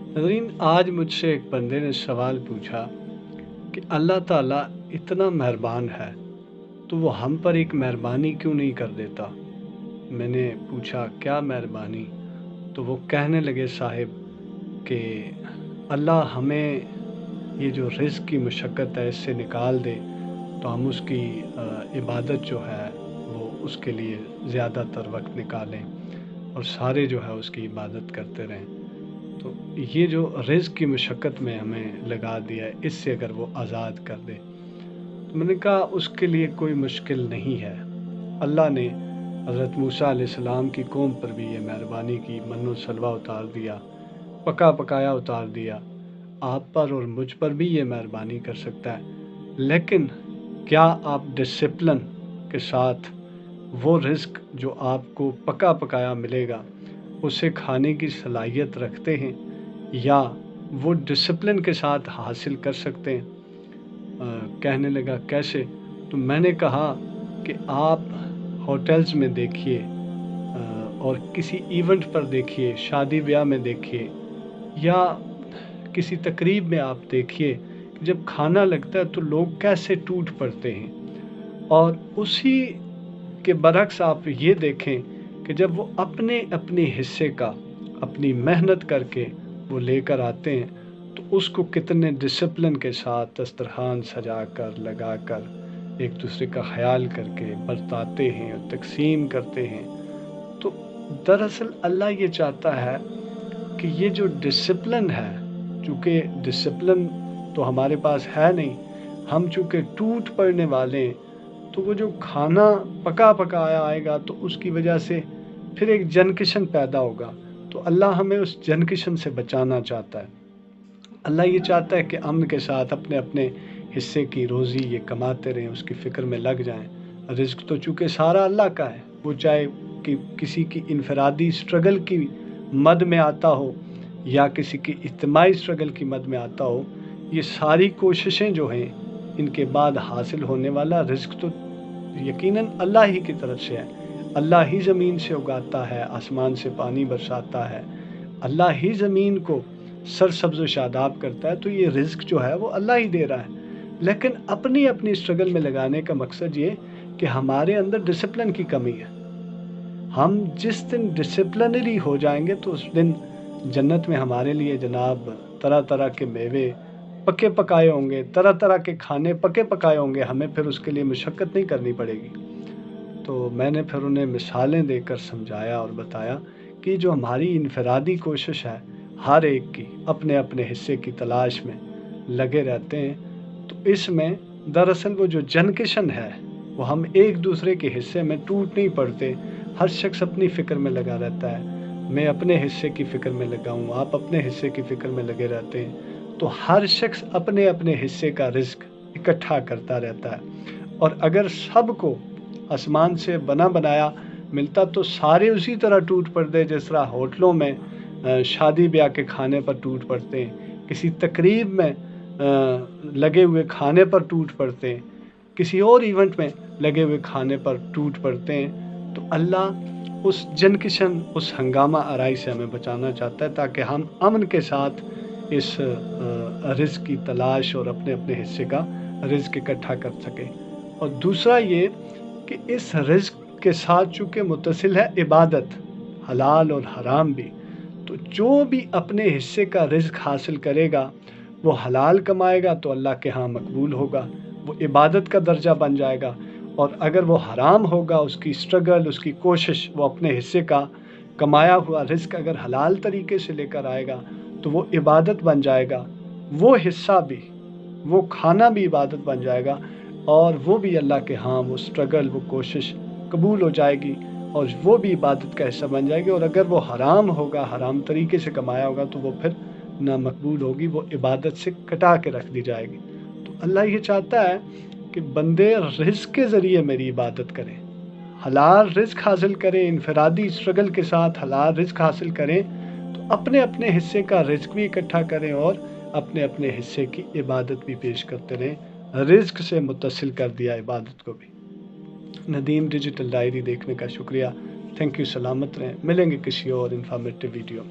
ناظرین، آج مجھ سے ایک بندے نے سوال پوچھا کہ اللہ تعالیٰ اتنا مہربان ہے تو وہ ہم پر ایک مہربانی کیوں نہیں کر دیتا۔ میں نے پوچھا کیا مہربانی؟ تو وہ کہنے لگے صاحب کہ اللہ ہمیں یہ جو رزق کی مشقت ہے اس سے نکال دے تو ہم اس کی عبادت جو ہے وہ اس کے لیے زیادہ تر وقت نکالیں اور سارے جو ہے اس کی عبادت کرتے رہیں۔ تو یہ جو رزق کی مشقت میں ہمیں لگا دیا ہے، اس سے اگر وہ آزاد کر دے تو میں نے کہا اس کے لیے کوئی مشکل نہیں ہے۔ اللہ نے حضرت موسیٰ علیہ السلام کی قوم پر بھی یہ مہربانی کی، من و سلوہ اتار دیا، پکا پکایا اتار دیا۔ آپ پر اور مجھ پر بھی یہ مہربانی کر سکتا ہے، لیکن کیا آپ ڈسپلن کے ساتھ وہ رزق جو آپ کو پکا پکایا ملے گا اسے کھانے کی صلاحیت رکھتے ہیں، یا وہ ڈسپلن کے ساتھ حاصل کر سکتے ہیں؟ کہنے لگا کیسے؟ تو میں نے کہا کہ آپ ہوٹلز میں دیکھیے اور کسی ایونٹ پر دیکھیے، شادی بیاہ میں دیکھیے یا کسی تقریب میں آپ دیکھیے کہ جب کھانا لگتا ہے تو لوگ کیسے ٹوٹ پڑتے ہیں، اور اسی کے برعکس آپ یہ دیکھیں کہ جب وہ اپنے حصے کا اپنی محنت کر کے وہ لے کر آتے ہیں تو اس کو کتنے ڈسپلن کے ساتھ دسترخوان سجا کر لگا کر ایک دوسرے کا خیال کر کے برتاتے ہیں اور تقسیم کرتے ہیں۔ تو دراصل اللہ یہ چاہتا ہے کہ یہ جو ڈسپلن ہے، چونکہ ڈسپلن تو ہمارے پاس ہے نہیں، ہم چونکہ ٹوٹ پڑنے والے ہیں، تو وہ جو کھانا پکا پکایا آئے گا تو اس کی وجہ سے پھر ایک جنکشن پیدا ہوگا، تو اللہ ہمیں اس جنکشن سے بچانا چاہتا ہے۔ اللہ یہ چاہتا ہے کہ امن کے ساتھ اپنے حصے کی روزی یہ کماتے رہیں، اس کی فکر میں لگ جائیں۔ رزق تو چونکہ سارا اللہ کا ہے، وہ چاہے کہ کسی کی انفرادی سٹرگل کی مد میں آتا ہو یا کسی کی اجتماعی سٹرگل کی مد میں آتا ہو، یہ ساری کوششیں جو ہیں ان کے بعد حاصل ہونے والا رزق تو یقیناً اللہ ہی کی طرف سے ہے۔ اللہ ہی زمین سے اگاتا ہے، آسمان سے پانی برساتا ہے، اللہ ہی زمین کو سرسبز و شاداب کرتا ہے، تو یہ رزق جو ہے وہ اللہ ہی دے رہا ہے۔ لیکن اپنی سٹرگل میں لگانے کا مقصد یہ کہ ہمارے اندر ڈسپلن کی کمی ہے۔ ہم جس دن ڈسپلنری ہو جائیں گے تو اس دن جنت میں ہمارے لیے جناب طرح طرح کے میوے پکے پکائے ہوں گے، طرح طرح کے کھانے پکے پکائے ہوں گے، ہمیں پھر اس کے لیے مشقت نہیں کرنی پڑے گی۔ تو میں نے پھر انہیں مثالیں دے کر سمجھایا اور بتایا کہ جو ہماری انفرادی کوشش ہے، ہر ایک کی اپنے حصے کی تلاش میں لگے رہتے ہیں، تو اس میں دراصل وہ جو جنکشن ہے وہ ہم ایک دوسرے کے حصے میں ٹوٹ نہیں پڑتے۔ ہر شخص اپنی فکر میں لگا رہتا ہے، میں اپنے حصے کی فکر میں لگا ہوں، آپ اپنے حصے کی فکر میں لگے رہتے ہیں، تو ہر شخص اپنے حصے کا رزق اکٹھا کرتا رہتا ہے۔ اور اگر سب کو آسمان سے بنا بنایا ملتا تو سارے اسی طرح ٹوٹ پڑتے جس طرح ہوٹلوں میں شادی بیاہ کے کھانے پر ٹوٹ پڑتے ہیں، کسی تقریب میں لگے ہوئے کھانے پر ٹوٹ پڑتے ہیں، کسی اور ایونٹ میں لگے ہوئے کھانے پر ٹوٹ پڑتے ہیں۔ تو اللہ اس جنکشن، اس ہنگامہ آرائی سے ہمیں بچانا چاہتا ہے تاکہ ہم امن کے ساتھ اس رزق کی تلاش اور اپنے حصے کا رزق اکٹھا کر سکیں۔ اور دوسرا یہ کہ اس رزق کے ساتھ چونکہ متصل ہے عبادت، حلال اور حرام بھی، تو جو بھی اپنے حصے کا رزق حاصل کرے گا وہ حلال کمائے گا تو اللہ کے ہاں مقبول ہوگا، وہ عبادت کا درجہ بن جائے گا، اور اگر وہ حرام ہوگا، اس کی سٹرگل، اس کی کوشش، وہ اپنے حصے کا کمایا ہوا رزق اگر حلال طریقے سے لے کر آئے گا تو وہ عبادت بن جائے گا، وہ حصہ بھی، وہ کھانا بھی عبادت بن جائے گا، اور وہ بھی اللہ کے ہاں وہ سٹرگل، وہ کوشش قبول ہو جائے گی اور وہ بھی عبادت کا حصہ بن جائے گی۔ اور اگر وہ حرام ہوگا، حرام طریقے سے کمایا ہوگا، تو وہ پھر نہ مقبول ہوگی، وہ عبادت سے کٹا کے رکھ دی جائے گی۔ تو اللہ یہ چاہتا ہے کہ بندے رزق کے ذریعے میری عبادت کریں، حلال رزق حاصل کریں، انفرادی سٹرگل کے ساتھ حلال رزق حاصل کریں، تو اپنے حصے کا رزق بھی اکٹھا کریں اور اپنے حصے کی عبادت بھی پیش کرتے رہیں۔ رزق سے متصل کر دیا عبادت کو بھی۔ ندیم ڈیجیٹل ڈائری دیکھنے کا شکریہ، تھینک یو، سلامت رہیں، ملیں گے کسی اور انفارمیٹیو ویڈیو میں۔